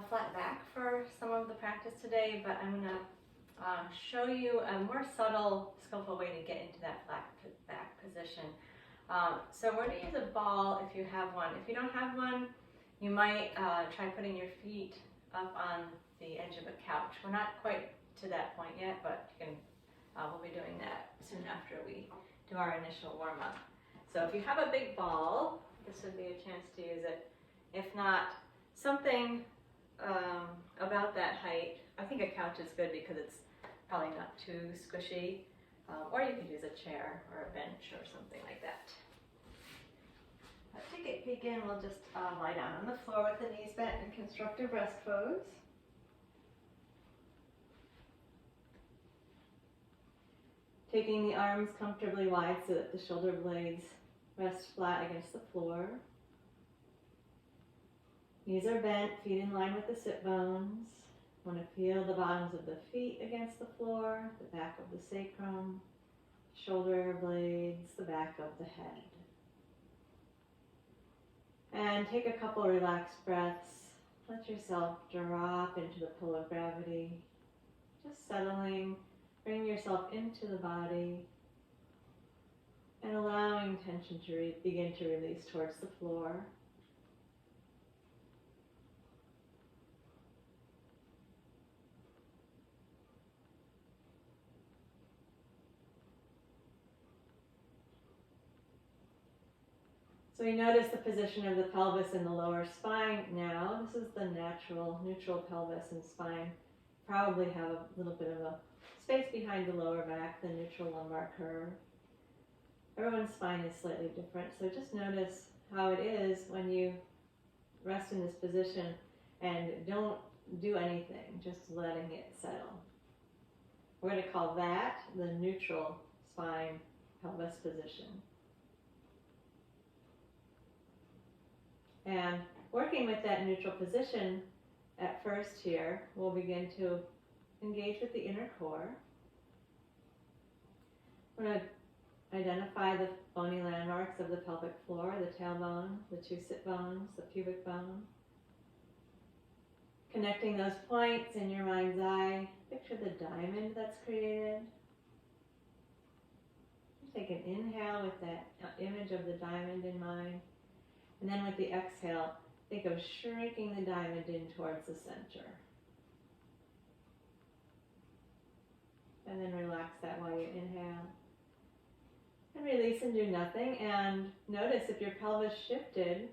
flat back for some of the practice today, but I'm going to show you a more subtle, skillful way to get into that flat back position. So we're going to use a ball if you have one. If you don't have one, you might try putting your feet up on the edge of a couch. We're not quite to that point yet, but you can, we'll be doing that soon after we do our initial warm-up. So if you have a big ball, this would be a chance to use it. If not, something about that height. I think a couch is good because it's probably not too squishy. Or you could use a chair or a bench or something like that. To begin, we'll just lie down on the floor with the knees bent in constructive rest pose. Taking the arms comfortably wide so that the shoulder blades rest flat against the floor. Knees are bent, feet in line with the sit bones. Want to feel the bottoms of the feet against the floor, the back of the sacrum, shoulder blades, the back of the head. And take a couple relaxed breaths. Let yourself drop into the pull of gravity. Just settling, bringing yourself into the body and allowing tension to begin to release towards the floor. So we notice the position of the pelvis in the lower spine now. This is the natural, neutral pelvis and spine. Probably have a little bit of a space behind the lower back, the neutral lumbar curve. Everyone's spine is slightly different, so just notice how it is when you rest in this position and don't do anything, just letting it settle. We're going to call that the neutral spine pelvis position. And working with that neutral position at first here, we'll begin to engage with the inner core. We're going to identify the bony landmarks of the pelvic floor, the tailbone, the two sit bones, the pubic bone. Connecting those points in your mind's eye, picture the diamond that's created. Take an inhale with that image of the diamond in mind. And then with the exhale, think of shrinking the diamond in towards the center. And then relax that while you inhale. And release and do nothing. And notice if your pelvis shifted,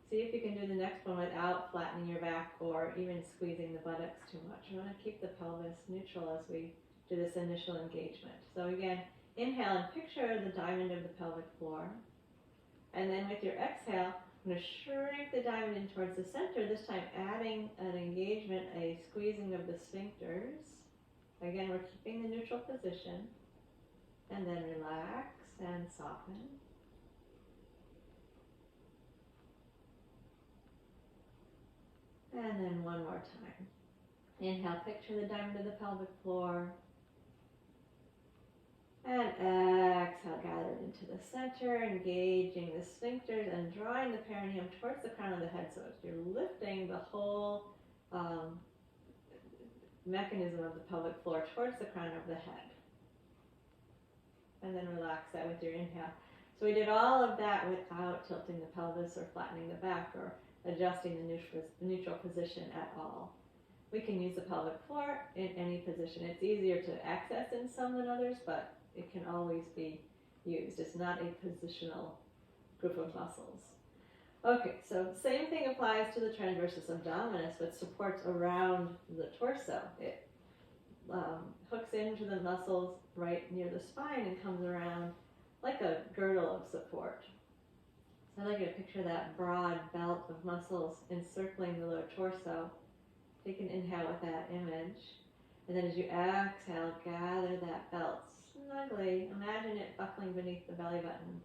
see if you can do the next one without flattening your back or even squeezing the buttocks too much. You want to keep the pelvis neutral as we do this initial engagement. So again, inhale and picture the diamond of the pelvic floor. And then with your exhale, I'm going to shrink the diamond in towards the center, this time adding an engagement, a squeezing of the sphincters. Again, we're keeping the neutral position. And then relax and soften. And then one more time. Inhale, picture the diamond of the pelvic floor. And exhale, gathered into the center, engaging the sphincters and drawing the perineum towards the crown of the head. So you're lifting the whole mechanism of the pelvic floor towards the crown of the head. And then relax that with your inhale. So we did all of that without tilting the pelvis or flattening the back or adjusting the neutral position at all. We can use the pelvic floor in any position. It's easier to access in some than others, but it can always be used. It's not a positional group of muscles. Okay, so same thing applies to the transversus abdominis, but supports around the torso. It hooks into the muscles right near the spine and comes around like a girdle of support. So I'd like you to picture that broad belt of muscles encircling the lower torso. Take an inhale with that image. And then as you exhale, gather that belt snugly. Imagine it buckling beneath the belly button.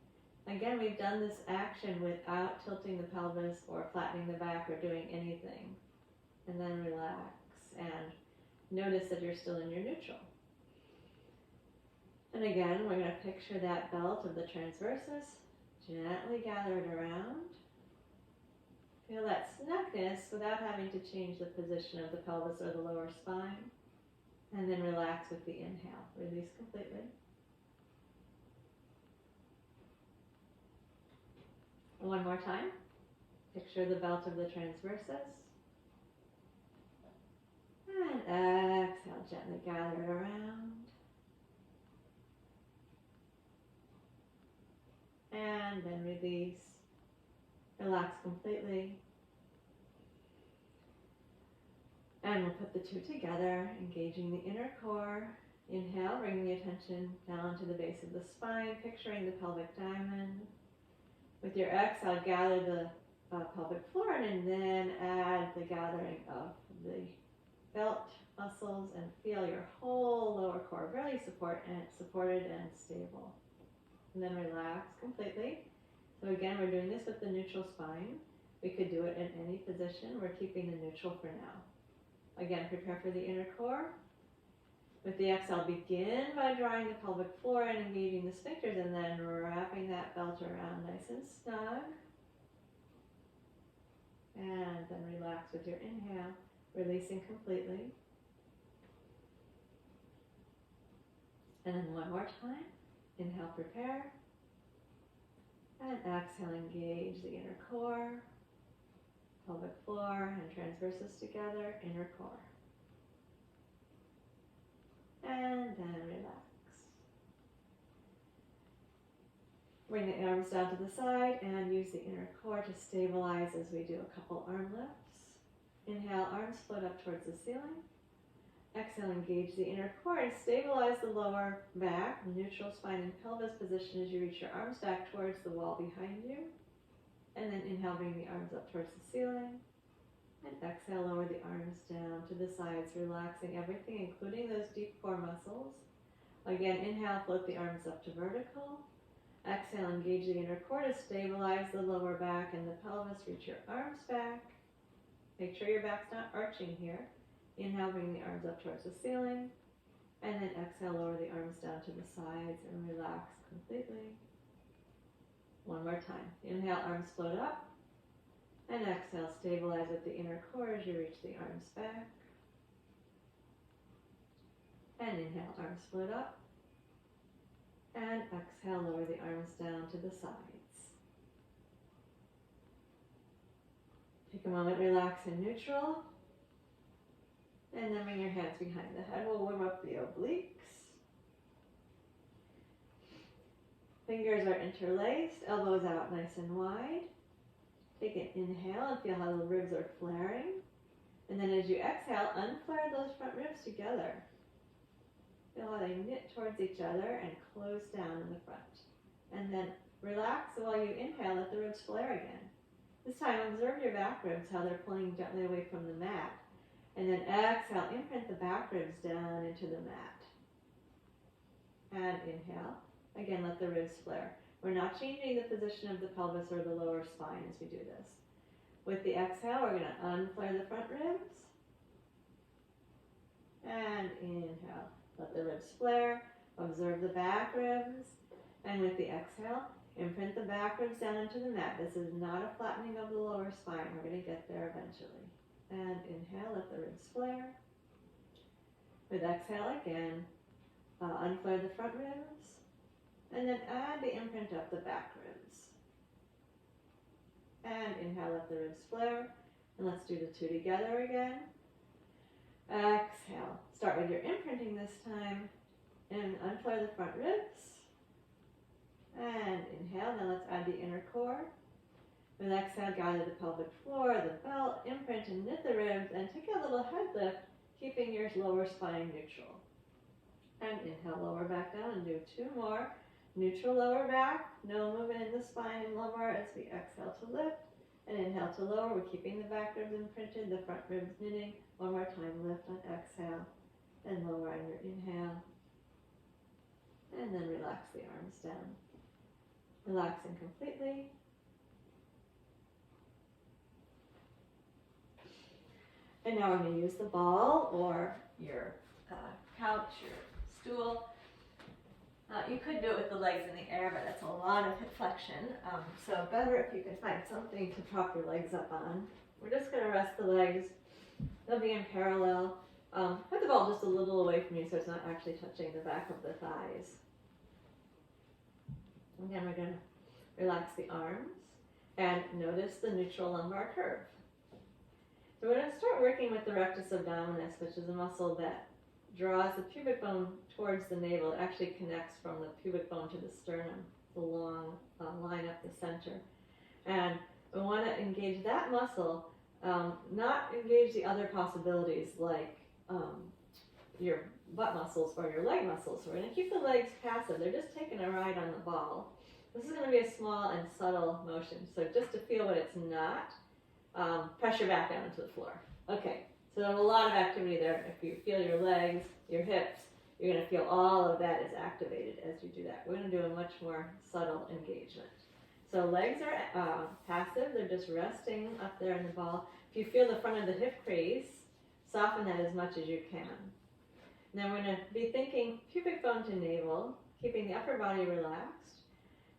Again, we've done this action without tilting the pelvis or flattening the back or doing anything. And then relax and notice that you're still in your neutral. And again, we're going to picture that belt of the transversus. Gently gather it around. Feel that snugness without having to change the position of the pelvis or the lower spine. And then relax with the inhale. Release completely. One more time. Picture the belt of the transversus. And exhale, gently gather it around. And then release. Relax completely. And we'll put the two together, engaging the inner core. Inhale, bring the attention down to the base of the spine, picturing the pelvic diamond. With your exhale, gather the pelvic floor and then add the gathering of the belt muscles and feel your whole lower core really supported and stable. And then relax completely. So again, we're doing this with the neutral spine. We could do it in any position. We're keeping the neutral for now. Again, prepare for the inner core. With the exhale, begin by drawing the pelvic floor and engaging the sphincters and then wrapping that belt around nice and snug. And then relax with your inhale, releasing completely. And then one more time. Inhale, prepare. And exhale, engage the inner core, pelvic floor and transversus together, inner core. And then relax. Bring the arms down to the side and use the inner core to stabilize as we do a couple arm lifts. Inhale, arms float up towards the ceiling. Exhale, engage the inner core and stabilize the lower back, neutral spine and pelvis position as you reach your arms back towards the wall behind you. And then inhale, bring the arms up towards the ceiling. And exhale, lower the arms down to the sides, relaxing everything, including those deep core muscles. Again, inhale, float the arms up to vertical. Exhale, engage the inner core to stabilize the lower back and the pelvis. Reach your arms back. Make sure your back's not arching here. Inhale, bring the arms up towards the ceiling. And then exhale, lower the arms down to the sides and relax completely. One more time. Inhale, arms float up. And exhale, stabilize with the inner core as you reach the arms back. And inhale, arms float up. And exhale, lower the arms down to the sides. Take a moment, relax in neutral. And then bring your hands behind the head. We'll warm up the obliques. Fingers are interlaced, elbows out nice and wide. Take an inhale and feel how the ribs are flaring. And then as you exhale, unflare those front ribs together. Feel how they knit towards each other and close down in the front. And then relax while you inhale, let the ribs flare again. This time, observe your back ribs, how they're pulling gently away from the mat. And then exhale, imprint the back ribs down into the mat. And inhale. Again, let the ribs flare. We're not changing the position of the pelvis or the lower spine as we do this. With the exhale, we're going to unflare the front ribs. And inhale. Let the ribs flare. Observe the back ribs. And with the exhale, imprint the back ribs down into the mat. This is not a flattening of the lower spine. We're going to get there eventually. And inhale, let the ribs flare. With exhale again, unflare the front ribs. And then add the imprint of the back ribs. And inhale, let the ribs flare. And let's do the two together again. Exhale. Start with your imprinting this time. And unflare the front ribs. And inhale. Now let's add the inner core. With exhale, gather the pelvic floor, the belt, imprint and knit the ribs, and take a little head lift, keeping your lower spine neutral. And inhale, lower back down, and do two more. Neutral lower back, no movement in the spine and lumbar as we exhale to lift. And inhale to lower, we're keeping the back ribs imprinted, the front ribs knitting. One more time, lift on exhale, and lower on your inhale. And then relax the arms down. Relaxing completely. And now we're going to use the ball or your couch, your stool. You could do it with the legs in the air, but that's a lot of hip flexion. So better if you can find something to prop your legs up on. We're just going to rest the legs. They'll be in parallel. Put the ball just a little away from you so it's not actually touching the back of the thighs. Again, we're going to relax the arms and notice the neutral lumbar curve. So we're going to start working with the rectus abdominus, which is a muscle that draws the pubic bone towards the navel. It actually connects from the pubic bone to the sternum, the long line up the center. And we want to engage that muscle, not engage the other possibilities like your butt muscles or your leg muscles. So we're going to keep the legs passive. They're just taking a ride on the ball. This is going to be a small and subtle motion. So just to feel what it's not, pressure back down into the floor. Okay, so there's a lot of activity there. If you feel your legs, your hips, you're going to feel all of that is activated as you do that. We're going to do a much more subtle engagement. So legs are passive. They're just resting up there in the ball. If you feel the front of the hip crease, soften that as much as you can. Now we're going to be thinking pubic bone to navel, keeping the upper body relaxed.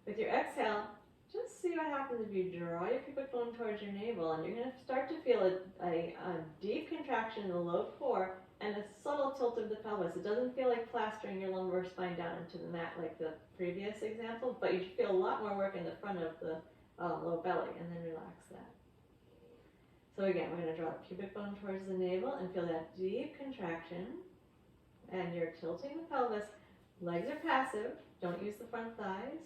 With your exhale, just see what happens if you draw your pubic bone towards your navel, and you're going to start to feel a deep contraction in the low core and a subtle tilt of the pelvis. It doesn't feel like plastering your lumbar spine down into the mat like the previous example, but you feel a lot more work in the front of the low belly, and then relax that. So again, we're going to draw the pubic bone towards the navel and feel that deep contraction, and you're tilting the pelvis. Legs are passive. Don't use the front thighs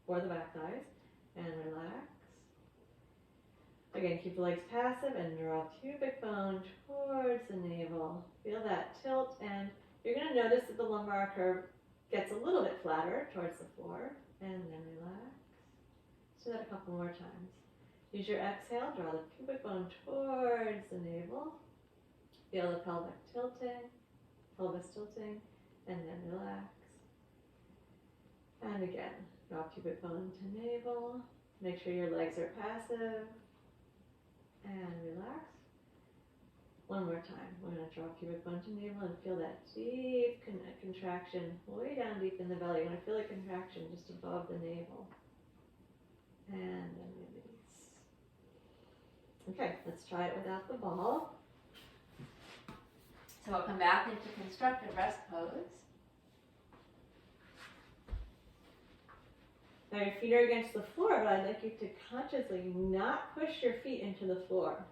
or the back thighs. And relax. Again, keep the legs passive and draw pubic bone towards the navel. Feel that tilt, and you're going to notice that the lumbar curve gets a little bit flatter towards the floor, and then relax. Let's do that a couple more times. Use your exhale, draw the pubic bone towards the navel. Feel the pelvis tilting, and then relax. And again, draw pubic bone to navel. Make sure your legs are passive. And relax. One more time. We're going to draw pubic bone to navel and feel that deep contraction way down deep in the belly. You're going to feel a contraction just above the navel. And then release. Okay, let's try it without the ball. So we'll come back into constructed rest pose. Now your feet are against the floor, but I'd like you to consciously not push your feet into the floor.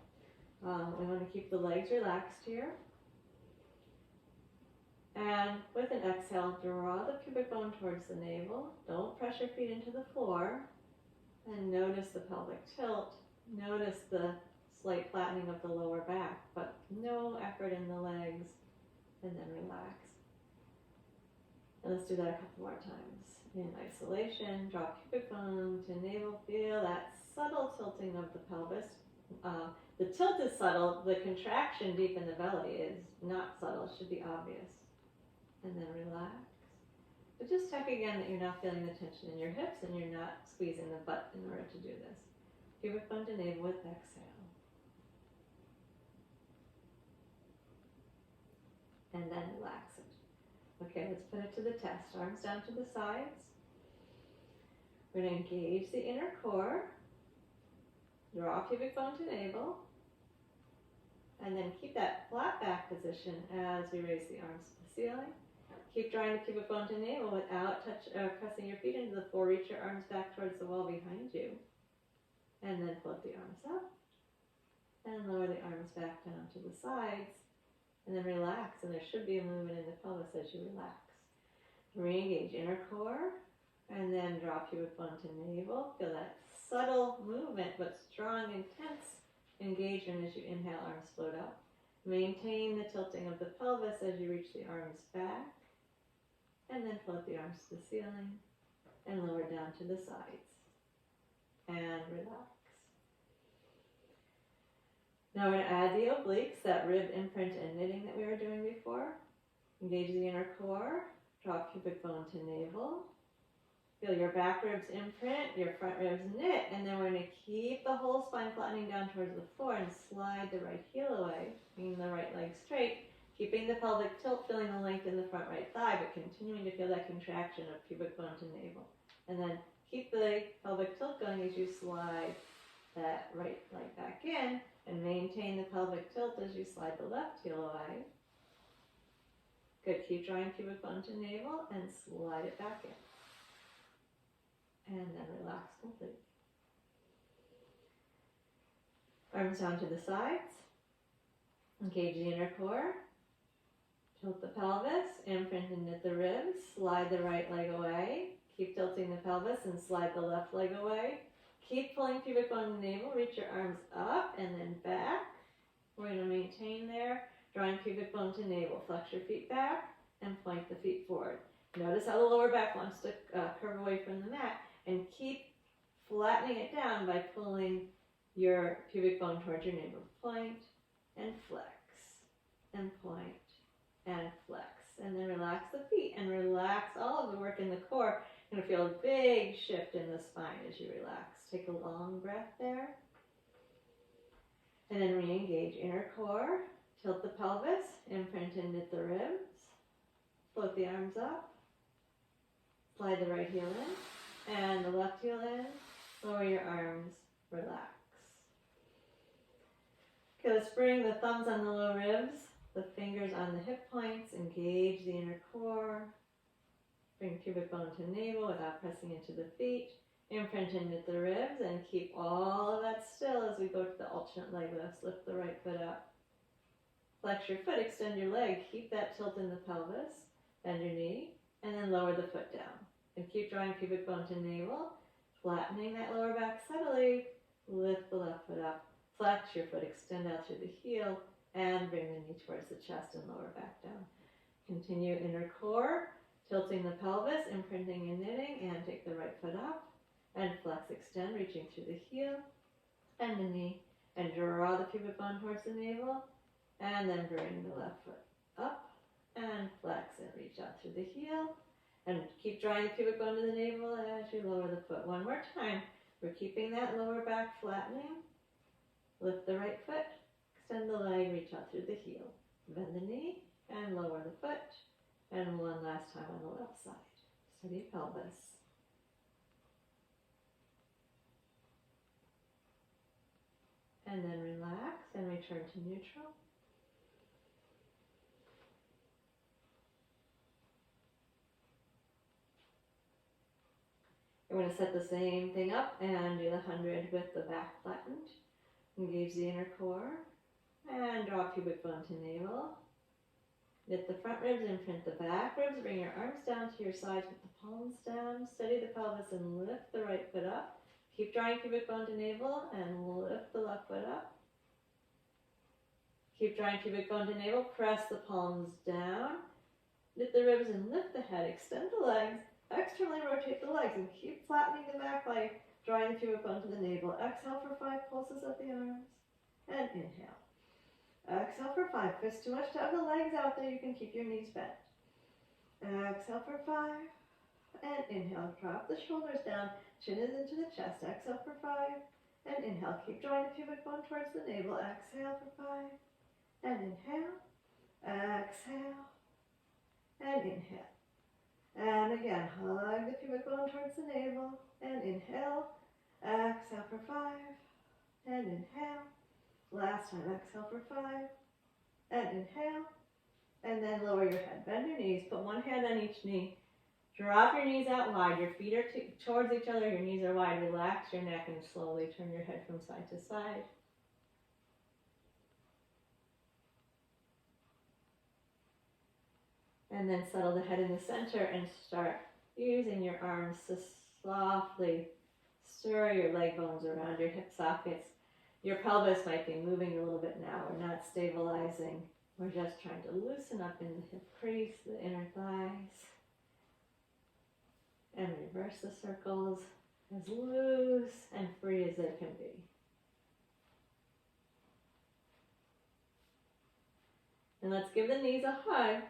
We want to keep the legs relaxed here. And with an exhale, draw the pubic bone towards the navel. Don't press your feet into the floor. And notice the pelvic tilt. Notice the slight flattening of the lower back, but no effort in the legs. And then relax. And let's do that a couple more times. In isolation, draw pubic bone to navel. Feel that subtle tilting of the pelvis. The tilt is subtle. The contraction deep in the belly is not subtle. It should be obvious. And then relax. But just check again that you're not feeling the tension in your hips and you're not squeezing the butt in order to do this. Pubic bone to navel with exhale. And then relax it. Okay, let's put it to the test. Arms down to the sides. We're going to engage the inner core. Draw pubic bone to navel. And then keep that flat back position as we raise the arms to the ceiling. Keep drawing the pubic bone to navel without pressing your feet into the floor. Reach your arms back towards the wall behind you. And then float the arms up. And lower the arms back down to the sides. And then relax, and there should be a movement in the pelvis as you relax. Re-engage inner core, and then draw pubic bone to navel. Feel that subtle movement, but strong, intense engagement as you inhale, arms float up. Maintain the tilting of the pelvis as you reach the arms back, and then float the arms to the ceiling, and lower down to the sides. And relax. Now we're going to add the obliques, that rib imprint and knitting that we were doing before. Engage the inner core, draw pubic bone to navel. Feel your back ribs imprint, your front ribs knit, and then we're going to keep the whole spine flattening down towards the floor and slide the right heel away, meaning the right leg straight, keeping keeping the pelvic tilt, feeling the length in the front right thigh, but continuing to feel that contraction of pubic bone to navel. And then keep the pelvic tilt going as you slide that right leg back in, and maintain the pelvic tilt as you slide the left heel away. Good, keep drawing pubic bone to navel and slide it back in. And then relax completely. Arms down to the sides. Engage the inner core. Tilt the pelvis, imprint and knit the ribs. Slide the right leg away. Keep tilting the pelvis and slide the left leg away. Keep pulling pubic bone to navel. Reach your arms up and then back. We're going to maintain there. Drawing pubic bone to navel. Flex your feet back and point the feet forward. Notice how the lower back wants to curve away from the mat, and keep flattening it down by pulling your pubic bone towards your navel. Point and flex and point and flex. And then relax the feet and relax all of the work in the core. You're going to feel a big shift in the spine as you relax. Take a long breath there. And then re-engage inner core. Tilt the pelvis, imprint and knit the ribs. Float the arms up. Slide the right heel in and the left heel in. Lower your arms, relax. Okay, let's bring the thumbs on the low ribs, the fingers on the hip points, engage the inner core. Bring pubic bone to navel without pressing into the feet. Imprint and knit the ribs, and keep all of that still as we go to the alternate leg lifts. Lift the right foot up. Flex your foot, extend your leg, keep that tilt in the pelvis, bend your knee, and then lower the foot down. And keep drawing pubic bone to navel, flattening that lower back subtly. Lift the left foot up, flex your foot, extend out through the heel, and bring the knee towards the chest and lower back down. Continue inner core, tilting the pelvis, imprinting and knitting, and take the right foot up, and flex, extend, reaching through the heel and the knee, and draw the pubic bone towards the navel, and then bring the left foot up, and flex, and reach out through the heel, and keep drawing the pubic bone to the navel as you lower the foot. One more time. We're keeping that lower back flattening. Lift the right foot, extend the leg, reach out through the heel. Bend the knee, and lower the foot. And one last time on the left side. Steady pelvis. And then relax and return to neutral. We're going to set the same thing up and do the 100 with the back flattened. Engage the inner core and draw pubic bone to navel. Knit the front ribs, imprint the back ribs. Bring your arms down to your sides with the palms down. Steady the pelvis and lift the right foot up. Keep drawing pubic bone to navel and lift the left foot up. Keep drawing pubic bone to navel. Press the palms down. Knit the ribs and lift the head. Extend the legs. Externally rotate the legs and keep flattening the back leg, drawing the pubic bone to the navel. Exhale for 5 pulses of the arms. And inhale. Exhale for 5. If it's too much to have the legs out there, you can keep your knees bent. Exhale for 5. And inhale. Drop the shoulders down. Chin is into the chest. Exhale for 5. And inhale. Keep drawing the pubic bone towards the navel. Exhale for 5. And inhale. Exhale. And inhale. And again, hug the pubic bone towards the navel. And inhale. Exhale for 5. And inhale. Last time, exhale for 5. And inhale. And then lower your head. Bend your knees. Put one hand on each knee. Drop your knees out wide. Your feet are towards each other. Your knees are wide. Relax your neck and slowly turn your head from side to side. And then settle the head in the center and start using your arms to softly stir your leg bones around your hip sockets. Your pelvis might be moving a little bit now. We're not stabilizing. We're just trying to loosen up in the hip crease, the inner thighs. And reverse the circles as loose and free as they can be. And let's give the knees a hug.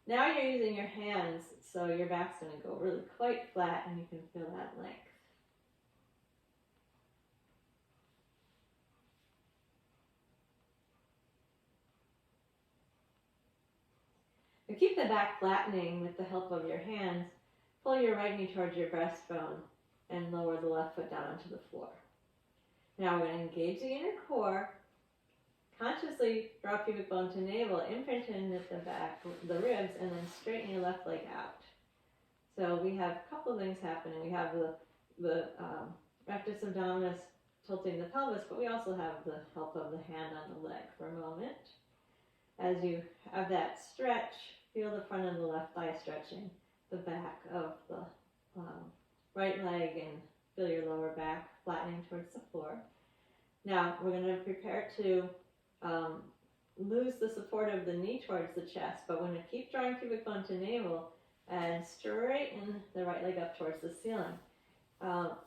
Now you're using your hands, so your back's going to go really quite flat and you can feel that length. To keep the back flattening with the help of your hands, pull your right knee towards your breastbone and lower the left foot down onto the floor. Now we're going to engage the inner core, consciously draw pubic bone to navel, imprint in at the back, the ribs, and then straighten your left leg out. So we have a couple things happening. We have the rectus abdominis tilting the pelvis, but we also have the help of the hand on the leg for a moment. As you have that stretch, feel the front of the left thigh stretching, the back of the right leg, and feel your lower back flattening towards the floor. Now we're going to prepare to lose the support of the knee towards the chest, but we're going to keep drawing pubic bone to navel and straighten the right leg up towards the ceiling.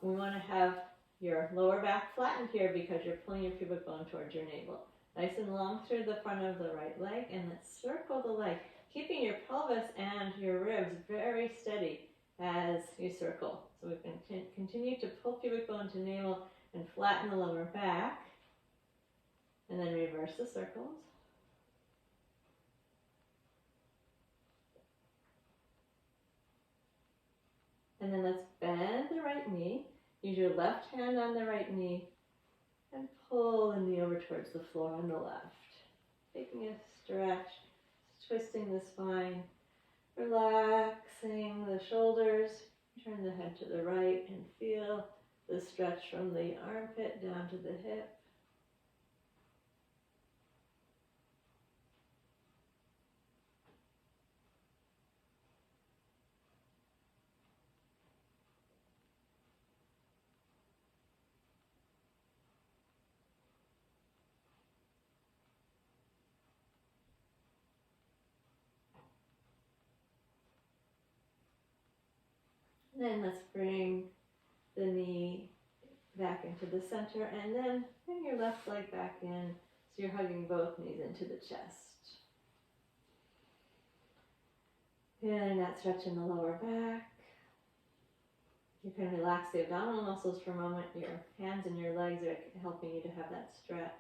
We want to have your lower back flattened here because you're pulling your pubic bone towards your navel. Nice and long through the front of the right leg, and let's circle the leg, keeping your pelvis and your ribs very steady as you circle. So we can continue to pull pubic bone to navel and flatten the lower back, and then reverse the circles. And then let's bend the right knee. Use your left hand on the right knee and pull the knee over towards the floor on the left. Taking a stretch, twisting the spine, relaxing the shoulders. Turn the head to the right and feel the stretch from the armpit down to the hip. Then let's bring the knee back into the center, and then bring your left leg back in so you're hugging both knees into the chest. Feeling that stretch in the lower back. You can relax the abdominal muscles for a moment. Your hands and your legs are helping you to have that stretch.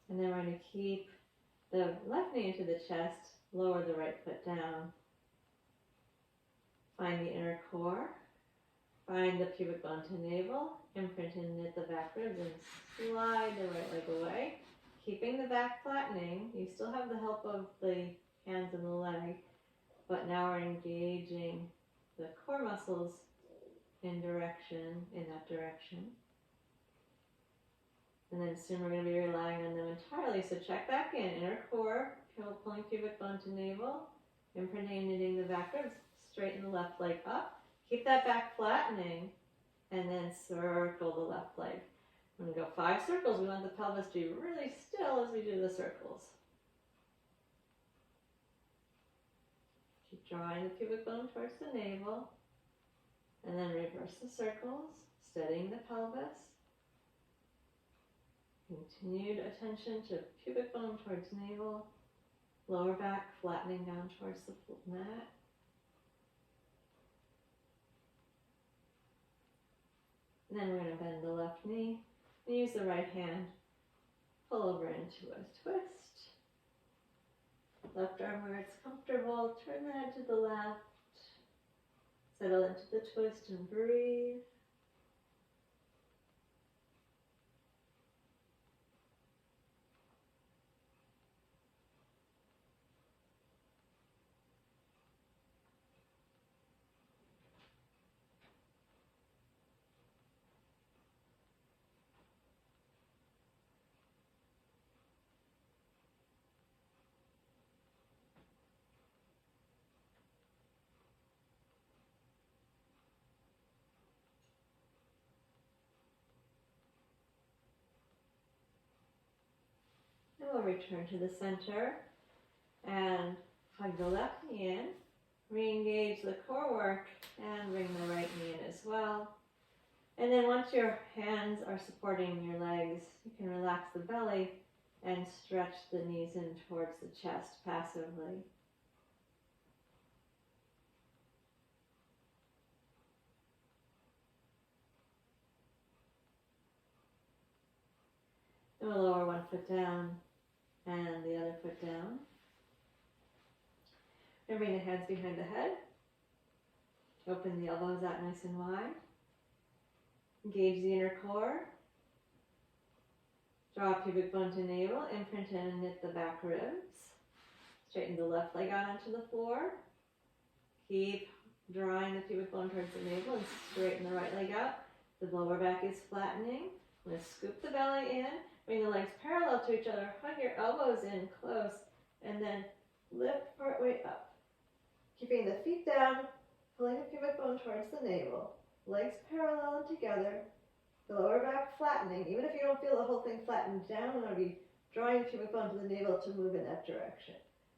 And then we're going to keep the left knee into the chest, lower the right foot down. Find the inner core. Find the pubic bone to navel. Imprint in at the back ribs and slide the right leg away. Keeping the back flattening. You still have the help of the hands and the leg, but now we're engaging the core muscles in that direction. And then soon we're going to be relying on them entirely. So check back in. Inner core, pulling pubic bone to navel, imprinting and knitting the back ribs, straighten the left leg up. Keep that back flattening, and then circle the left leg. We're going to go 5 circles. We want the pelvis to be really still as we do the circles. Keep drawing the pubic bone towards the navel, and then reverse the circles, steadying the pelvis. Continued attention to pubic bone towards navel, lower back flattening down towards the mat. And then we're going to bend the left knee and use the right hand. Pull over into a twist. Left arm where it's comfortable. Turn the head to the left. Settle into the twist and breathe. And we'll return to the center and hug the left knee in. Re-engage the core work and bring the right knee in as well. And then once your hands are supporting your legs, you can relax the belly and stretch the knees in towards the chest passively. And we'll lower one foot down and the other foot down. And bring the hands behind the head. Open the elbows out nice and wide. Engage the inner core. Draw pubic bone to navel, imprint in and knit the back ribs. Straighten the left leg out onto the floor. Keep drawing the pubic bone towards the navel and straighten the right leg out. The lower back is flattening. I'm going to scoop the belly in, bring the legs parallel to each other, hug your elbows in close, and then lift part way up. Keeping the feet down, pulling the pubic bone towards the navel. Legs parallel and together. The lower back flattening. Even if you don't feel the whole thing flattened down, I'm going to be drawing the pubic bone to the navel to move in that direction.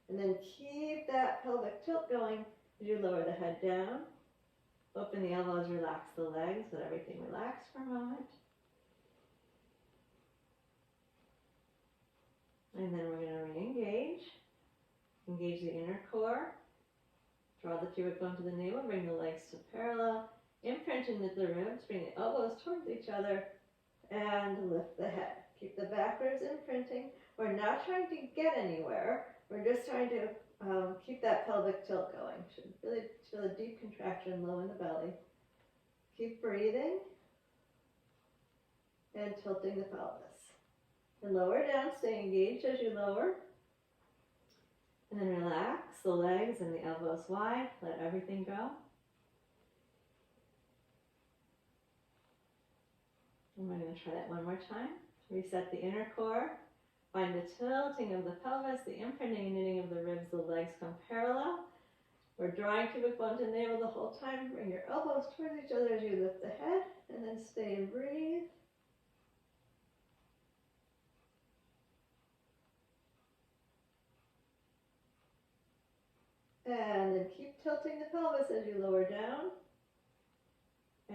And then keep that pelvic tilt going as you lower the head down. Open the elbows, relax the legs, let everything relax for a moment. And then we're going to re-engage. Engage the inner core. Draw the pubic bone to the navel, bring the legs to parallel. Imprint into the ribs, bring the elbows towards each other, and lift the head. Keep the back ribs imprinting. We're not trying to get anywhere. We're just trying to keep that pelvic tilt going. Should really feel a deep contraction low in the belly. Keep breathing and tilting the pelvis. And lower down, stay engaged as you lower. And then relax the legs and the elbows wide. Let everything go. And we're going to try that one more time. Reset the inner core. Find the tilting of the pelvis, the imprinting and knitting of the ribs, the legs come parallel. We're drawing pubic bone to navel the whole time. Bring your elbows towards each other as you lift the head, and then stay and breathe. And then keep tilting the pelvis as you lower down,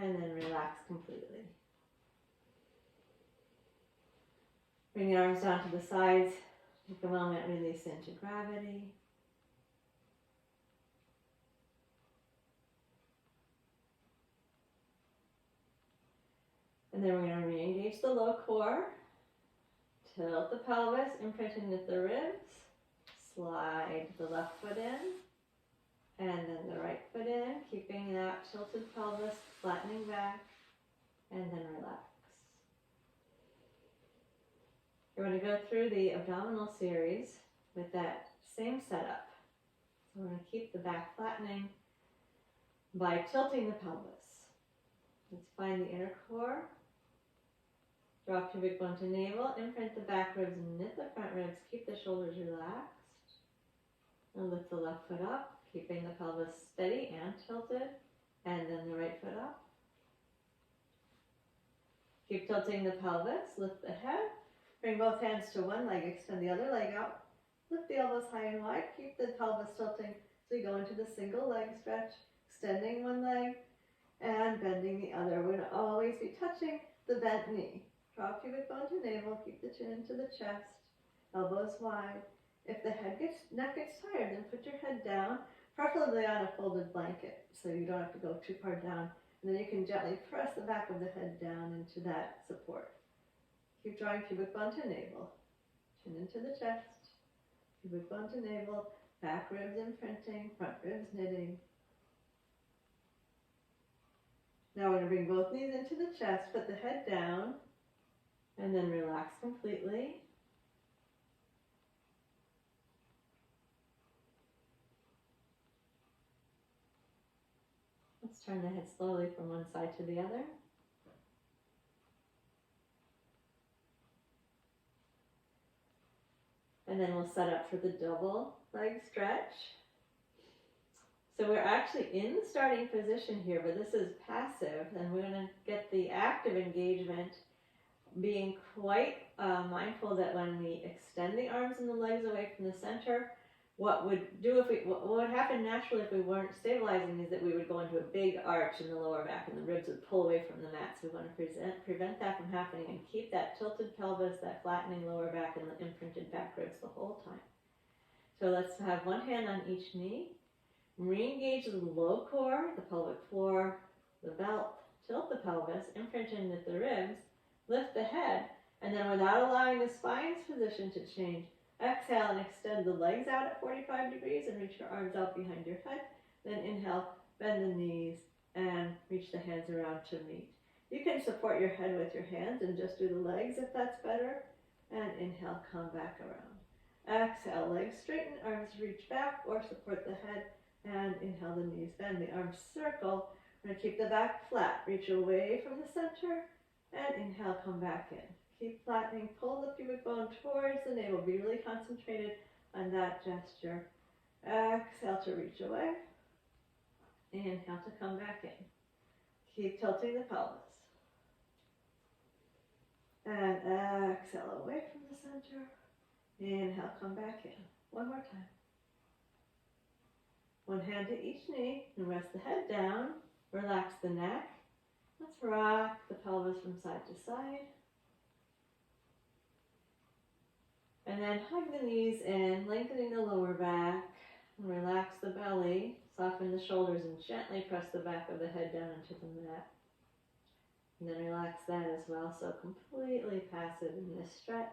and then relax completely. Bring your arms down to the sides. Take a moment, release into gravity. And then we're going to re-engage the low core. Tilt the pelvis, imprint into the ribs. Slide the left foot in. And then the right foot in, keeping that tilted pelvis, flattening back. And then relax. We're going to go through the abdominal series with that same setup. So we're going to keep the back flattening by tilting the pelvis. Let's find the inner core. Draw pubic bone to navel, imprint the back ribs and knit the front ribs. Keep the shoulders relaxed. And lift the left foot up, keeping the pelvis steady and tilted. And then the right foot up. Keep tilting the pelvis, lift the head. Bring both hands to one leg, extend the other leg out. Lift the elbows high and wide, keep the pelvis tilting so you go into the single leg stretch, extending one leg and bending the other. We're going to always be touching the bent knee. Draw pubic bone to navel, keep the chin into the chest, elbows wide. If the neck gets tired, then put your head down, preferably on a folded blanket so you don't have to go too far down. And then you can gently press the back of the head down into that support. Keep drawing pubic bone to navel, chin into the chest, pubic bone to navel, back ribs imprinting, front ribs knitting. Now we're going to bring both knees into the chest, put the head down, and then relax completely. Let's turn the head slowly from one side to the other. And then we'll set up for the double leg stretch. So we're actually in the starting position here, but this is passive, and we're going to get the active engagement, being quite mindful that when we extend the arms and the legs away from the center, what would happen naturally if we weren't stabilizing is that we would go into a big arch in the lower back and the ribs would pull away from the mat. So we want to prevent that from happening and keep that tilted pelvis, that flattening lower back and the imprinted back ribs the whole time. So let's have one hand on each knee. Re-engage the low core, the pelvic floor, the belt. Tilt the pelvis, imprint into the ribs. Lift the head. And then without allowing the spine's position to change, exhale and extend the legs out at 45 degrees and reach your arms out behind your head. Then inhale, bend the knees and reach the hands around to meet. You can support your head with your hands and just do the legs if that's better. And inhale, come back around. Exhale, legs straighten, arms reach back or support the head. And inhale, the knees bend, the arms circle. We're going to keep the back flat, reach away from the center. And inhale, come back in. Keep flattening, pull the pubic bone towards the navel. Be really concentrated on that gesture. Exhale to reach away. Inhale to come back in. Keep tilting the pelvis. And exhale away from the center. Inhale, come back in. One more time. One hand to each knee and rest the head down. Relax the neck. Let's rock the pelvis from side to side. And then hug the knees in, lengthening the lower back. Relax the belly. Soften the shoulders and gently press the back of the head down into the mat. And then relax that as well, so completely passive in this stretch.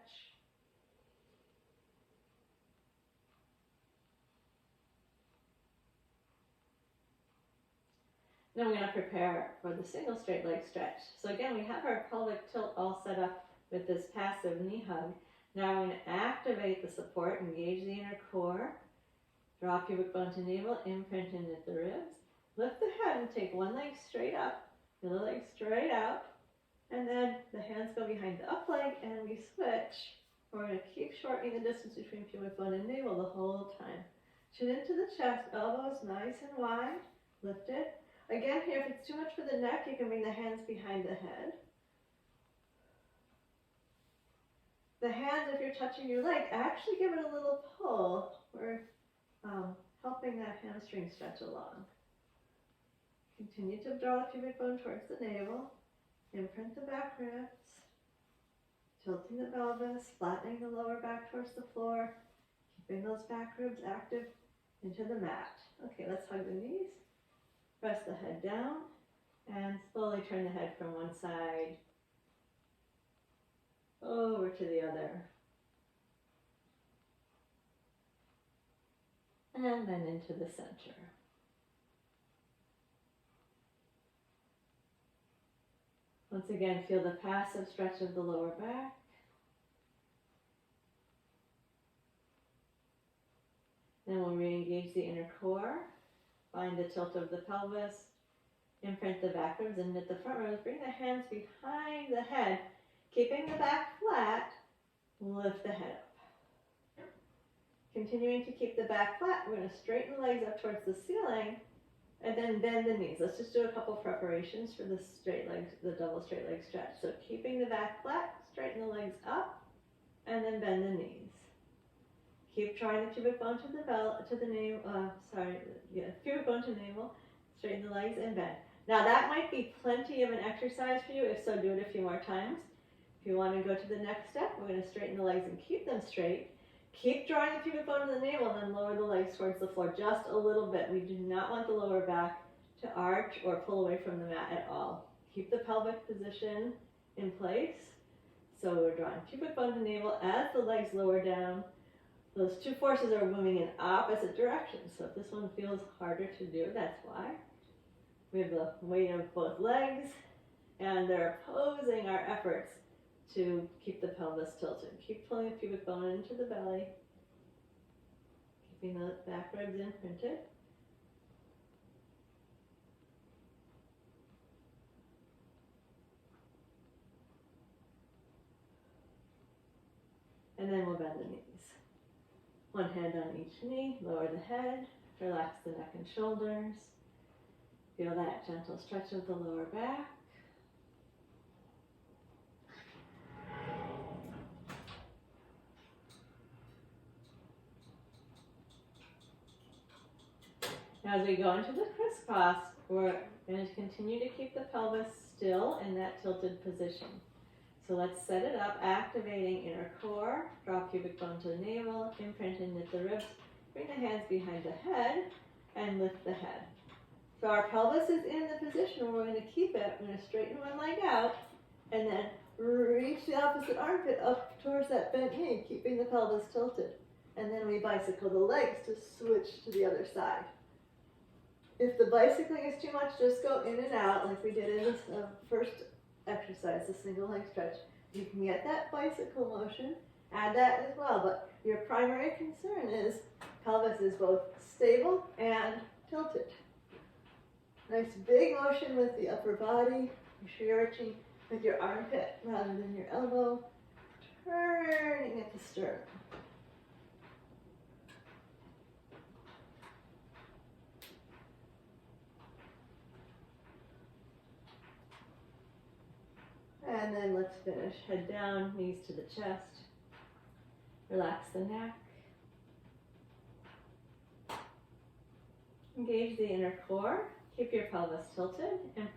Now we're going to prepare for the single straight leg stretch. So again, we have our pelvic tilt all set up with this passive knee hug. Now we're going to activate the support, engage the inner core. Draw pubic bone to navel, imprint in at the ribs. Lift the head and take one leg straight up, the other leg straight out. And then the hands go behind the up leg and we switch. We're going to keep shortening the distance between pubic bone and navel the whole time. Chin into the chest, elbows nice and wide. Lift it. Again here, if it's too much for the neck, you can bring the hands behind the head. The hands, if you're touching your leg, actually give it a little pull. We're helping that hamstring stretch along. Continue to draw the pubic bone towards the navel. Imprint the back ribs. Tilting the pelvis, flattening the lower back towards the floor. Keeping those back ribs active into the mat. Okay, let's hug the knees. Press the head down and slowly turn the head from one side over to the other. And then into the center. Once again, feel the passive stretch of the lower back. Then we'll re-engage the inner core. Find the tilt of the pelvis. Imprint the back ribs and knit the front ribs. Bring the hands behind the head. Keeping the back flat, lift the head up. Continuing to keep the back flat, we're going to straighten the legs up towards the ceiling and then bend the knees. Let's just do a couple preparations for the straight legs, the double straight leg stretch. So keeping the back flat, straighten the legs up and then bend the knees. Keep drawing the pubic bone to the navel, pubic bone to navel, straighten the legs and bend. Now that might be plenty of an exercise for you. If so, do it a few more times. If you want to go to the next step, we're going to straighten the legs and keep them straight. Keep drawing the pubic bone to the navel and then lower the legs towards the floor just a little bit. We do not want the lower back to arch or pull away from the mat at all. Keep the pelvic position in place. So we're drawing pubic bone to navel as the legs lower down. Those two forces are moving in opposite directions. So if this one feels harder to do, that's why. We have the weight of both legs and they're opposing our efforts to keep the pelvis tilted. Keep pulling the pubic bone into the belly. Keeping the back ribs imprinted. And then we'll bend the knees. One hand on each knee, lower the head, relax the neck and shoulders. Feel that gentle stretch of the lower back. As we go into the crisscross, we're going to continue to keep the pelvis still in that tilted position. So let's set it up, activating inner core, draw pubic bone to the navel, imprint and knit the ribs, bring the hands behind the head, and lift the head. So our pelvis is in the position where we're going to keep it. We're going to straighten one leg out, And then reach the opposite armpit up towards that bent knee, keeping the pelvis tilted. And then we bicycle the legs to switch to the other side. If the bicycling is too much, just go in and out like we did in this first exercise, the single leg stretch. You can get that bicycle motion, add that as well, but your primary concern is pelvis is both stable and tilted. Nice big motion with the upper body. Make sure you're reaching with your armpit rather than your elbow, turning at the sternum. And then let's finish. Head down, knees to the chest. Relax the neck. Engage the inner core. Keep your pelvis tilted and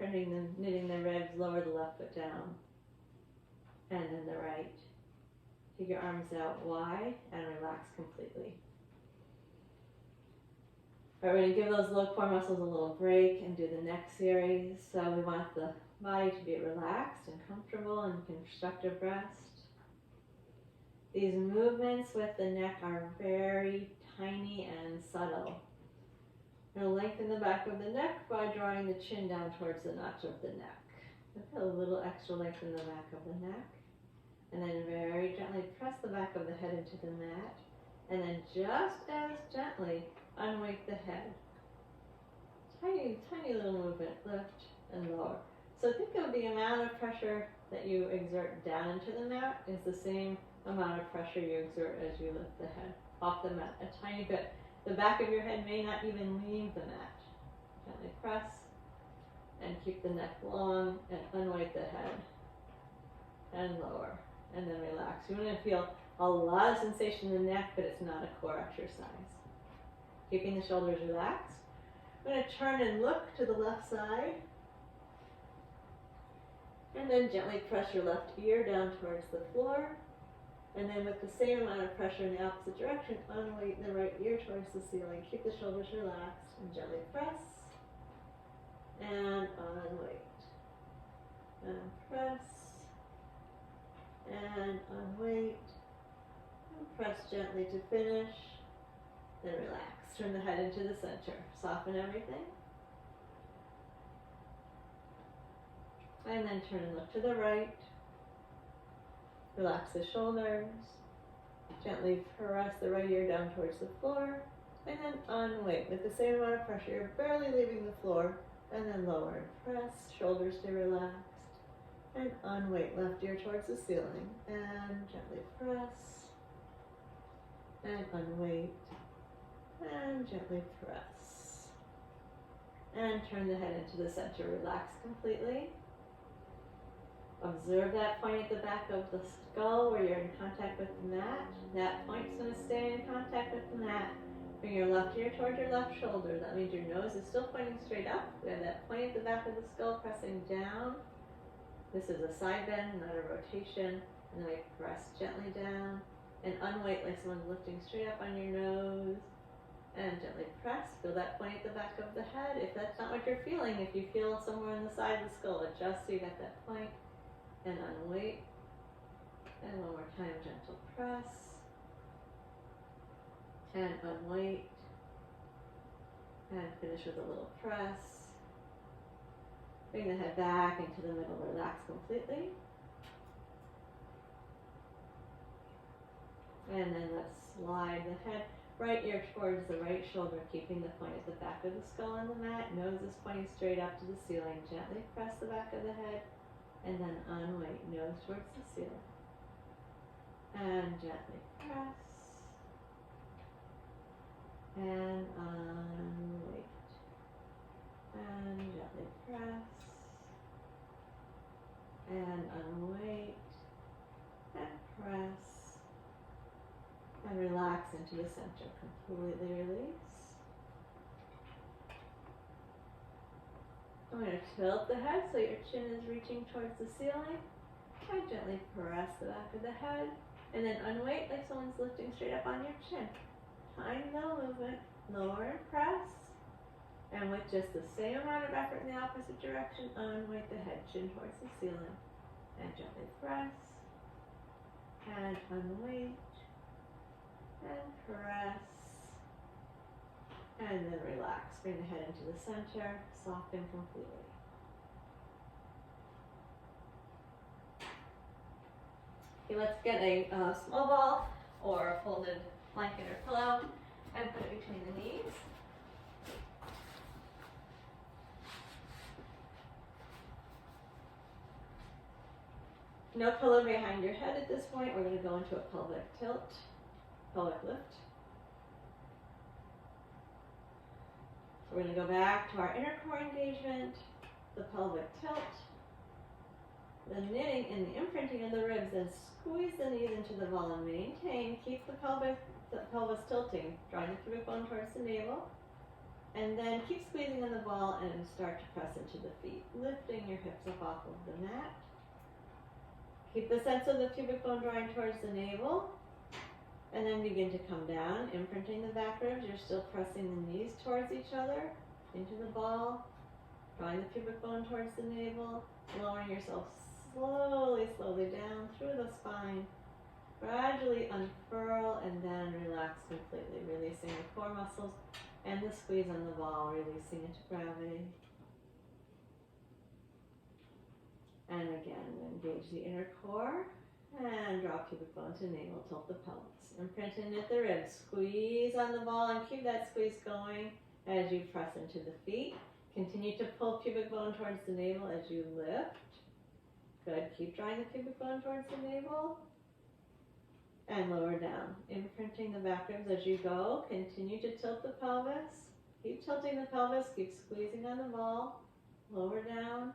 knitting the ribs, lower the left foot down. And then the right. Take your arms out wide and relax completely. All right, we're going to give those low core muscles a little break and do the neck series. So we want the body to be relaxed and comfortable and constructive rest. These movements with the neck are very tiny and subtle. We're going to lengthen the back of the neck by drawing the chin down towards the notch of the neck. Put a little extra length in the back of the neck. And then very gently press the back of the head into the mat. And then just as gently unweight the head. Tiny, tiny little movement, lift and lower. So think of the amount of pressure that you exert down into the mat is the same amount of pressure you exert as you lift the head off the mat, a tiny bit. The back of your head may not even leave the mat. Gently press and keep the neck long and unweight the head and lower and then relax. You're going to feel a lot of sensation in the neck, but it's not a core exercise. Keeping the shoulders relaxed. I'm going to turn and look to the left side. And then gently press your left ear down towards the floor. And then with the same amount of pressure in the opposite direction, unweight the right ear towards the ceiling. Keep the shoulders relaxed and gently press. And unweight. And press. And unweight. And press gently to finish. Then relax. Turn the head into the center. Soften everything. And then turn and look to the right. Relax the shoulders. Gently press the right ear down towards the floor. And then unweight. With the same amount of pressure, you're barely leaving the floor. And then lower and press. Shoulders stay relaxed. And unweight. Left ear towards the ceiling. And gently press. And unweight. And gently press. And turn the head into the center. Relax completely. Observe that point at the back of the skull where you're in contact with the mat. That point's going to stay in contact with the mat. Bring your left ear towards your left shoulder. That means your nose is still pointing straight up. We have that point at the back of the skull pressing down. This is a side bend, not a rotation. And then we press gently down and unweight like someone's lifting straight up on your nose. And gently press. Feel that point at the back of the head. If that's not what you're feeling, if you feel somewhere on the side of the skull, adjust so you got that point. And unweight. And one more time, gentle press. And unweight. And finish with a little press. Bring the head back into the middle, relax completely. And then let's slide the head right ear towards the right shoulder, keeping the point at the back of the skull on the mat. Nose is pointing straight up to the ceiling. Gently press the back of the head. And then unweight, nose towards the ceiling. And gently press. And unweight. And gently press. And unweight. And press. And relax into the center. Completely release. I'm going to tilt the head so your chin is reaching towards the ceiling. And gently press the back of the head. And then unweight like someone's lifting straight up on your chin. Tiny little movement. Lower and press. And with just the same amount of effort in the opposite direction, unweight the head, chin towards the ceiling. And gently press. And unweight. And press. And then relax. Bring the head into the center. Soften completely. Okay, let's get a small ball or a folded blanket or pillow and put it between the knees. No pillow behind your head at this point. We're going to go into a pelvic tilt, pelvic lift. So we're going to go back to our inner core engagement, the pelvic tilt, the knitting and the imprinting of the ribs, and squeeze the knees into the ball and maintain. Keep the pelvis tilting, drawing the pubic bone towards the navel. And then keep squeezing on the ball and start to press into the feet, lifting your hips up off of the mat. Keep the sense of the pubic bone drawing towards the navel. And then begin to come down, imprinting the back ribs. You're still pressing the knees towards each other, into the ball, drawing the pubic bone towards the navel, lowering yourself slowly down through the spine. Gradually unfurl and then relax completely, releasing the core muscles and the squeeze on the ball, releasing into gravity. And again, engage the inner core and draw pubic bone to navel, tilt the pelvis. Imprint and knit the ribs. Squeeze on the ball and keep that squeeze going as you press into the feet. Continue to pull pubic bone towards the navel as you lift. Good. Keep drawing the pubic bone towards the navel. And lower down. Imprinting the back ribs as you go. Continue to tilt the pelvis. Keep tilting the pelvis. Keep squeezing on the ball. Lower down.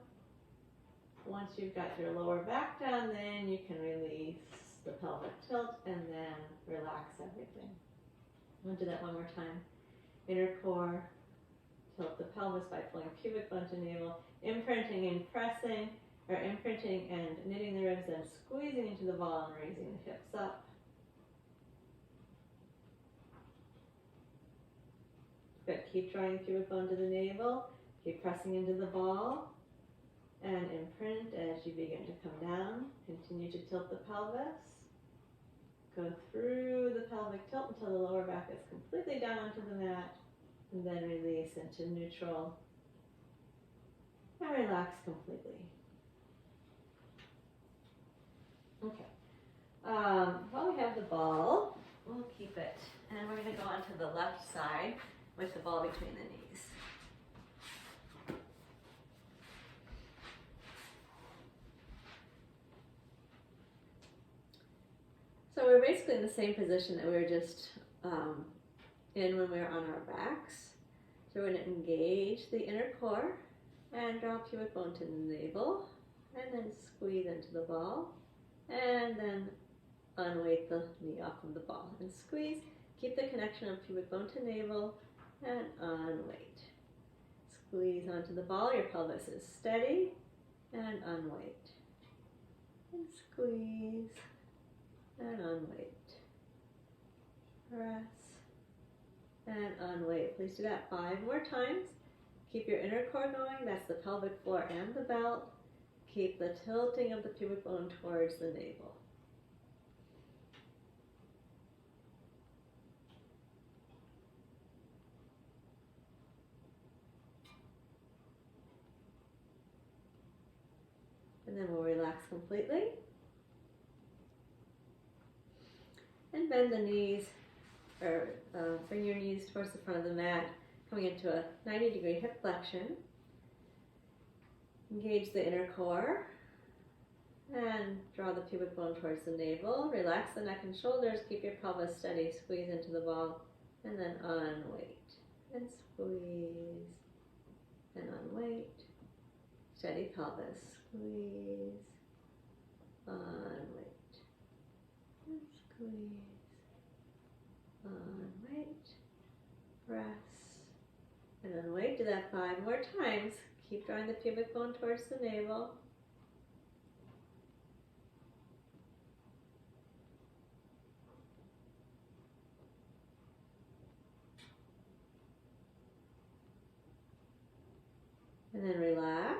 Once you've got your lower back down, then you can release the pelvic tilt and then relax everything. We'll do that one more time. Inner core, tilt the pelvis by pulling pubic bone to navel, imprinting and pressing, or imprinting and knitting the ribs, then squeezing into the ball and raising the hips up. Good. Keep drawing pubic bone to the navel. Keep pressing into the ball. And imprint as you begin to come down. Continue to tilt the pelvis. Go through the pelvic tilt until the lower back is completely down onto the mat. And then release into neutral. And relax completely. Okay. While we have the ball, we'll keep it. And we're going to go onto the left side with the ball between the knees. So we're basically in the same position that we were just in when we were on our backs. So we're going to engage the inner core and draw pubic bone to the navel, and then squeeze into the ball, and then unweight the knee off of the ball and squeeze. Keep the connection of pubic bone to navel and unweight. Squeeze onto the ball. Your pelvis is steady, and unweight. And squeeze. And unweight. Press. And unweight. Please do that 5 more times. Keep your inner core going. That's the pelvic floor and the belt. Keep the tilting of the pubic bone towards the navel. And then we'll relax completely. And bend the knees, or bring your knees towards the front of the mat, coming into a 90-degree hip flexion. Engage the inner core and draw the pubic bone towards the navel. Relax the neck and shoulders. Keep your pelvis steady. Squeeze into the ball and then unweight. And squeeze and unweight. Steady pelvis. Squeeze. Unweight. And squeeze. Unweight. Press. And unweight. Do that 5 more times. Keep drawing the pubic bone towards the navel. And then relax.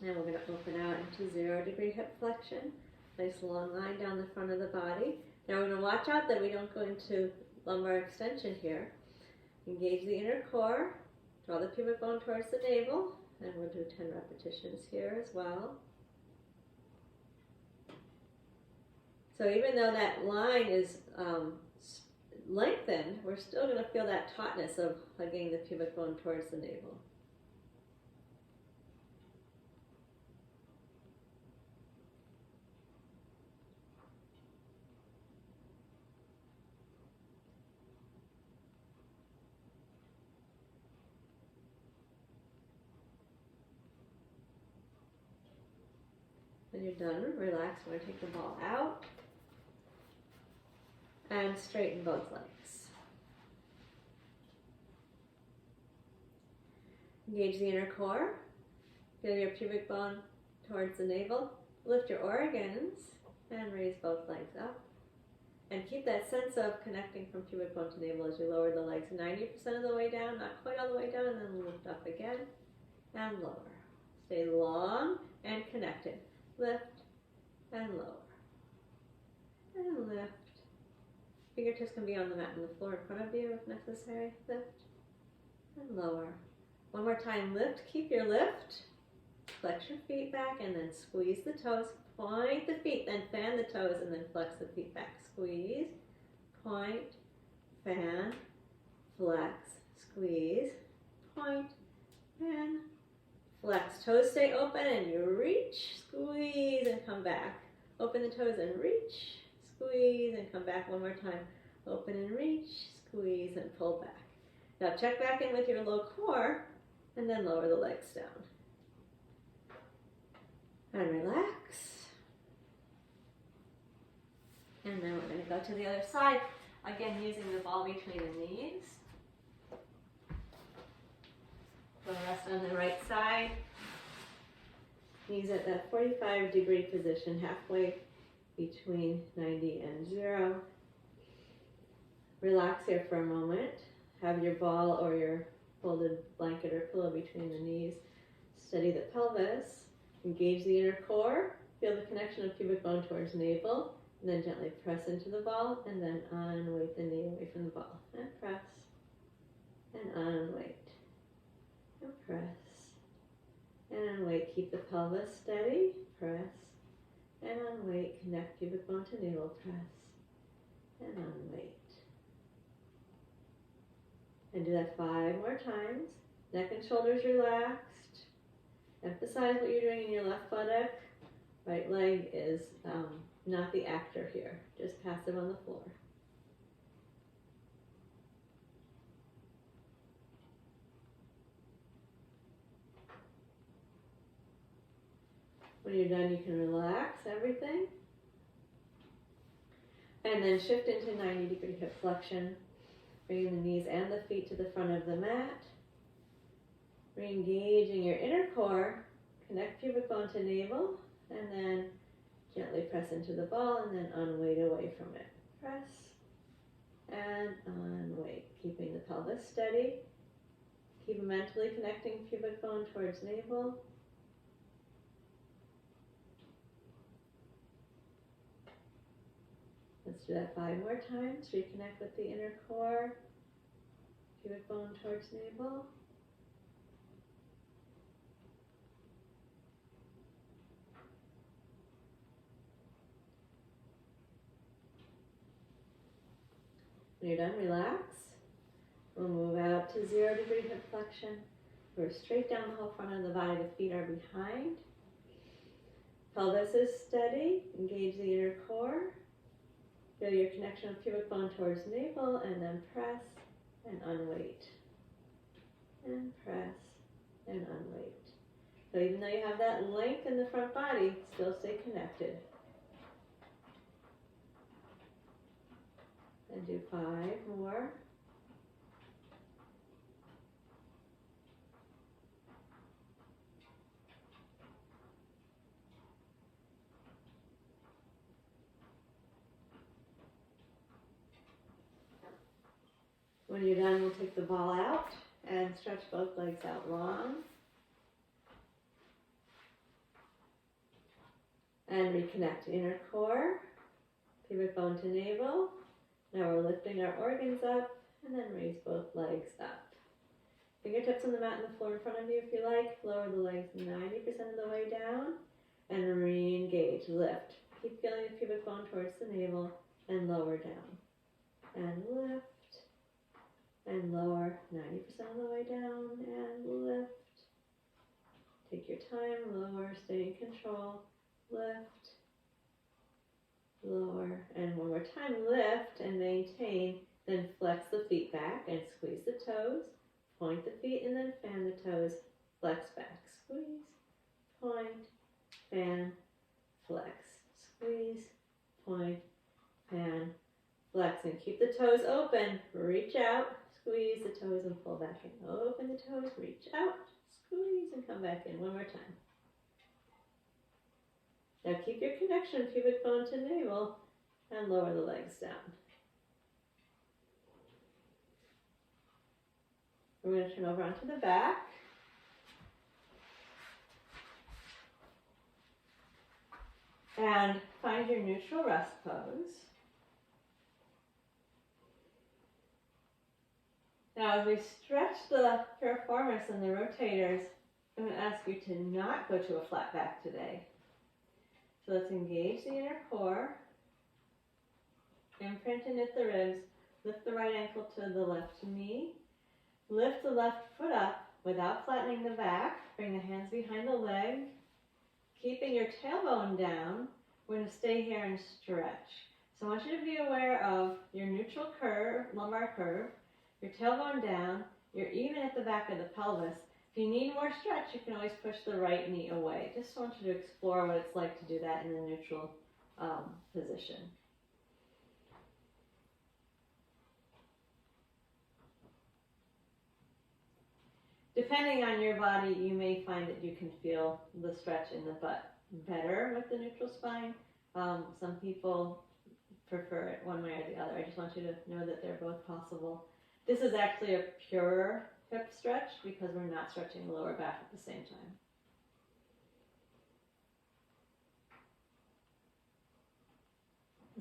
And we're going to open out into 0 degree hip flexion. Nice long line down the front of the body. Now we're going to watch out that we don't go into lumbar extension here. Engage the inner core. Draw the pubic bone towards the navel. And we'll do 10 repetitions here as well. So even though that line is lengthened, we're still going to feel that tautness of hugging the pubic bone towards the navel. When you're done, relax. We're going to take the ball out and straighten both legs. Engage the inner core. Feel your pubic bone towards the navel. Lift your organs and raise both legs up. And keep that sense of connecting from pubic bone to navel as you lower the legs 90% of the way down, not quite all the way down, and then lift up again and lower. Stay long and connected. Lift and lower. And lift. Fingertips can be on the mat and the floor in front of you if necessary. Lift and lower. One more time, lift. Keep your lift. Flex your feet back and then squeeze the toes. Point the feet, then fan the toes and then flex the feet back. Squeeze, point, fan, flex, squeeze, point, fan, flex. Toes stay open and you reach, squeeze, and come back. Open the toes and reach, squeeze, and come back one more time. Open and reach, squeeze, and pull back. Now check back in with your low core and then lower the legs down. And relax. And then we're going to go to the other side. Again, using the ball between the knees. So rest on the right side. Knees at that 45 degree position, halfway between 90 and 0. Relax here for a moment. Have your ball or your folded blanket or pillow between the knees. Steady the pelvis. Engage the inner core. Feel the connection of pubic bone towards navel. And then gently press into the ball, and then unweight the knee away from the ball. And press, and unweight, and press, and unweight. Keep the pelvis steady, press, and unweight. Connect pubic bone to navel, press, and unweight. And do that 5 more times. Neck and shoulders relaxed. Emphasize what you're doing in your left buttock. Right leg is not the actor here, just passive on the floor. When you're done, you can relax everything. And then shift into 90 degree hip flexion. Bringing the knees and the feet to the front of the mat. Re-engaging your inner core. Connect pubic bone to navel. And then gently press into the ball and then unweight away from it. Press and unweight. Keeping the pelvis steady. Keep mentally connecting pubic bone towards navel. Let's do that 5 more times. Reconnect with the inner core. Pubic bone towards navel. When you're done, relax. We'll move out to 0 degree hip flexion. We're straight down the whole front of the body. The feet are behind. Pelvis is steady. Engage the inner core. Feel your connection of pubic bone towards navel, and then press and unweight. And press and unweight. So even though you have that length in the front body, still stay connected. And do 5 more. When you're done, we'll take the ball out and stretch both legs out long. And reconnect inner core, pubic bone to navel. Now we're lifting our organs up, and then raise both legs up. Fingertips on the mat and the floor in front of you if you like. Lower the legs 90% of the way down, and re-engage, lift. Keep feeling the pubic bone towards the navel, and lower down. And lift, and lower 90% of the way down, and lift. Take your time, lower, stay in control, lift, lower, and one more time, lift and maintain, then flex the feet back and squeeze the toes, point the feet and then fan the toes, flex back, squeeze, point, fan, flex, squeeze, point, fan, flex, and keep the toes open, reach out, squeeze the toes and pull back in, open the toes, reach out, squeeze and come back in, one more time. Now keep your connection, pubic bone to navel, and lower the legs down. We're going to turn over onto the back. And find your neutral rest pose. Now as we stretch the piriformis and the rotators, I'm going to ask you to not go to a flat back today. So let's engage the inner core, imprint and knit the ribs, lift the right ankle to the left knee, lift the left foot up without flattening the back, bring the hands behind the leg, keeping your tailbone down. We're going to stay here and stretch. So I want you to be aware of your neutral curve, lumbar curve, your tailbone down, you're even at the back of the pelvis. If you need more stretch, you can always push the right knee away. Just want you to explore what it's like to do that in the neutral position. Depending on your body, you may find that you can feel the stretch in the butt better with the neutral spine. Some people prefer it one way or the other. I just want you to know that they're both possible. This is actually a pure hip stretch because we're not stretching the lower back at the same time.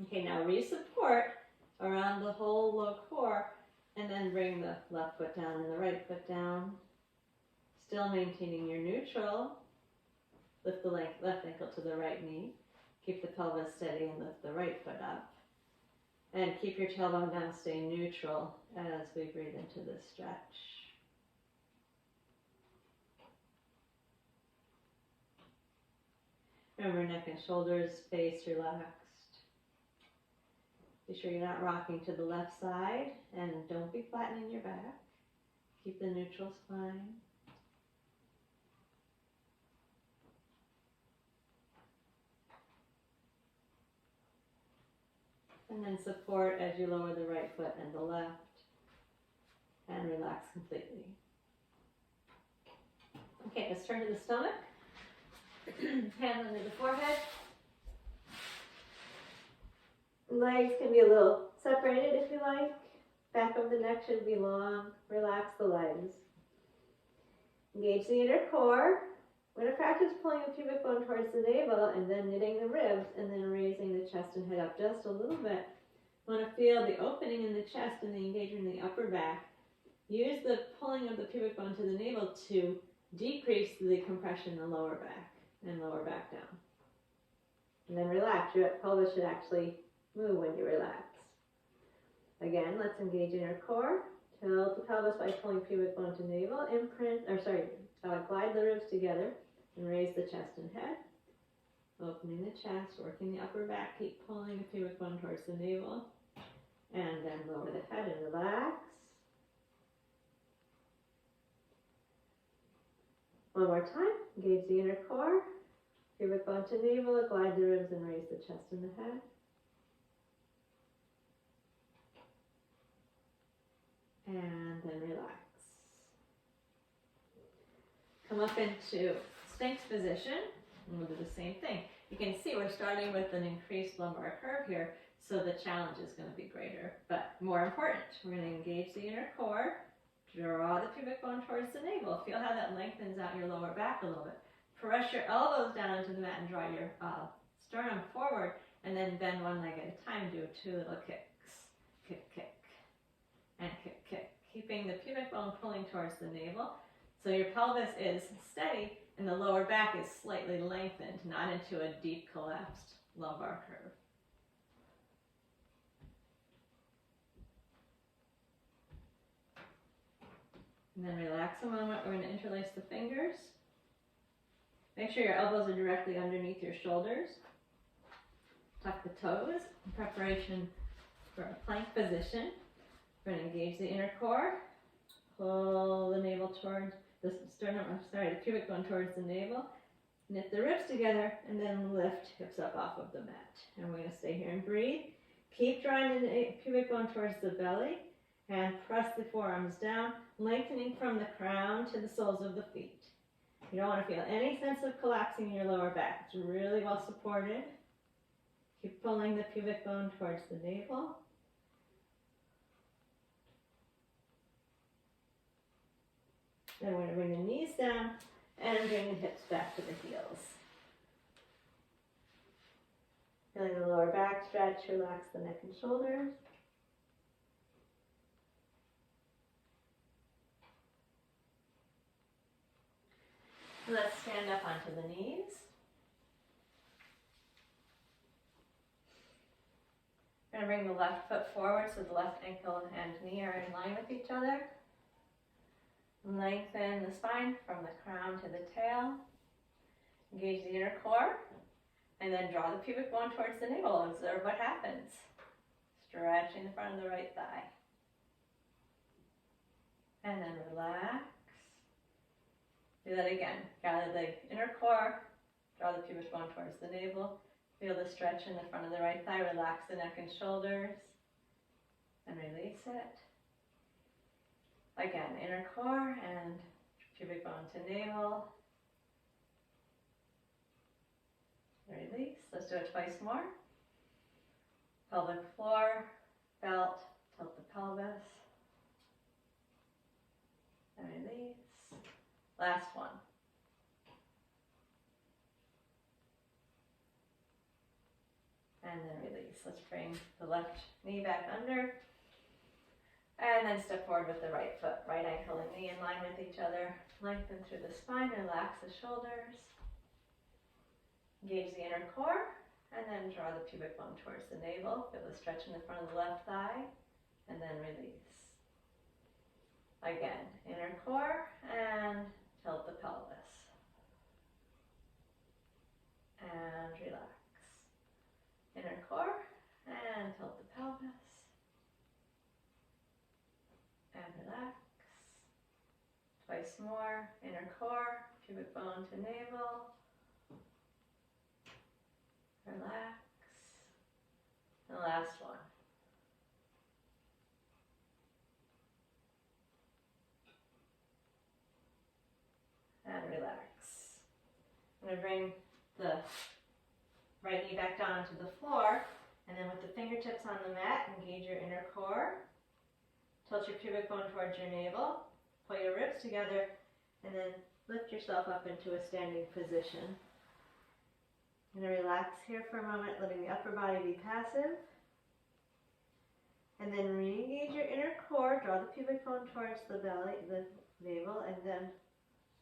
Okay, now re-support around the whole low core and then bring the left foot down and the right foot down. Still maintaining your neutral. Lift the left ankle to the right knee. Keep the pelvis steady and lift the right foot up. And keep your tailbone down, stay neutral as we breathe into this stretch. Remember, neck and shoulders, face relaxed. Be sure you're not rocking to the left side, and don't be flattening your back. Keep the neutral spine. And then support as you lower the right foot and the left, and relax completely. Okay, let's turn to the stomach. Hands under the forehead. Legs can be a little separated if you like. Back of the neck should be long. Relax the legs. Engage the inner core. We're going to practice pulling the pubic bone towards the navel and then knitting the ribs and then raising the chest and head up just a little bit. You want to feel the opening in the chest and the engagement in the upper back. Use the pulling of the pubic bone to the navel to decrease the compression in the lower back and lower back down. And then relax. Your pelvis should actually move when you relax. Again, let's engage inner core. Tilt the pelvis by pulling pubic bone to navel. Glide the ribs together and raise the chest and head. Opening the chest, working the upper back. Keep pulling the pubic bone towards the navel. And then lower the head and relax. One more time. Engage the inner core. Pubic bone to navel. Glide the ribs and raise the chest and the head. And then relax. Come up into Sphinx position, and we'll do the same thing. You can see we're starting with an increased lumbar curve here, so the challenge is going to be greater. But more important, we're going to engage the inner core, draw the pubic bone towards the navel. Feel how that lengthens out your lower back a little bit. Press your elbows down into the mat and draw your sternum forward, and then bend one leg at a time. Do 2 little kicks. Kick, kick, and kick, kick. Keeping the pubic bone pulling towards the navel. So your pelvis is steady and the lower back is slightly lengthened, not into a deep collapsed lumbar curve. And then relax a moment. We're going to interlace the fingers. Make sure your elbows are directly underneath your shoulders. Tuck the toes in preparation for a plank position. We're going to engage the inner core. Pull the navel towards the sternum, the pubic bone towards the navel. Knit the ribs together and then lift hips up off of the mat. And we're going to stay here and breathe. Keep drawing the pubic bone towards the belly and press the forearms down, lengthening from the crown to the soles of the feet. You don't want to feel any sense of collapsing in your lower back. It's really well supported. Keep pulling the pubic bone towards the navel. Then we're going to bring the knees down and bring the hips back to the heels. Feeling the lower back stretch, relax the neck and shoulders. Let's stand up onto the knees. We're going to bring the left foot forward so the left ankle and knee are in line with each other. Lengthen the spine from the crown to the tail. Engage the inner core. And then draw the pubic bone towards the navel. Observe what happens. Stretching the front of the right thigh. And then relax. Do that again. Gather the inner core. Draw the pubic bone towards the navel. Feel the stretch in the front of the right thigh. Relax the neck and shoulders. And release it. Again, inner core and pubic bone to navel. Release. Let's do it twice more. Pelvic floor, belt, tilt the pelvis. And release. Last one. And then release. Let's bring the left knee back under. And then step forward with the right foot, right ankle and knee in line with each other. Lengthen through the spine, relax the shoulders. Engage the inner core, and then draw the pubic bone towards the navel. Feel the stretch in the front of the left thigh, and then release. Again, inner core, and tilt the pelvis. And relax. Inner core, and tilt the pelvis. And relax. Twice more. Inner core, pubic bone to navel. Relax. And the last one. And relax. I'm going to bring the right knee back down onto the floor, and then with the fingertips on the mat, engage your inner core. Tilt your pubic bone towards your navel. Pull your ribs together, and then lift yourself up into a standing position. I'm going to relax here for a moment, letting the upper body be passive. And then re-engage your inner core. Draw the pubic bone towards the belly, the navel, and then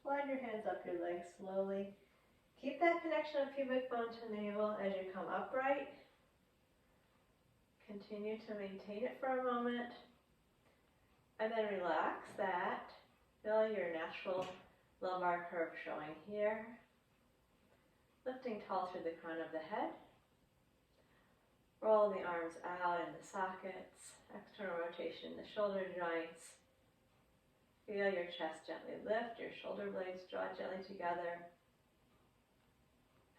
slide your hands up your legs slowly. Keep that connection of pubic bone to navel as you come upright. Continue to maintain it for a moment. And then relax that. Feel your natural lumbar curve showing here. Lifting tall through the crown of the head. Roll the arms out in the sockets. External rotation in the shoulder joints. Feel your chest gently lift. Your shoulder blades draw gently together.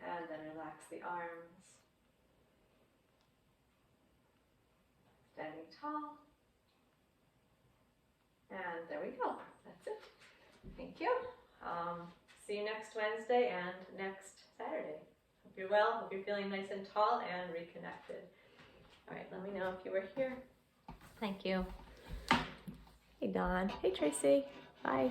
And then relax the arms. Standing tall. And there we go. That's it. Thank you. See you next Wednesday and next Saturday. Hope you're well. Hope you're feeling nice and tall and reconnected. All right, let me know if you were here. Thank you. Hey, Dawn. Hey, Tracy. Bye.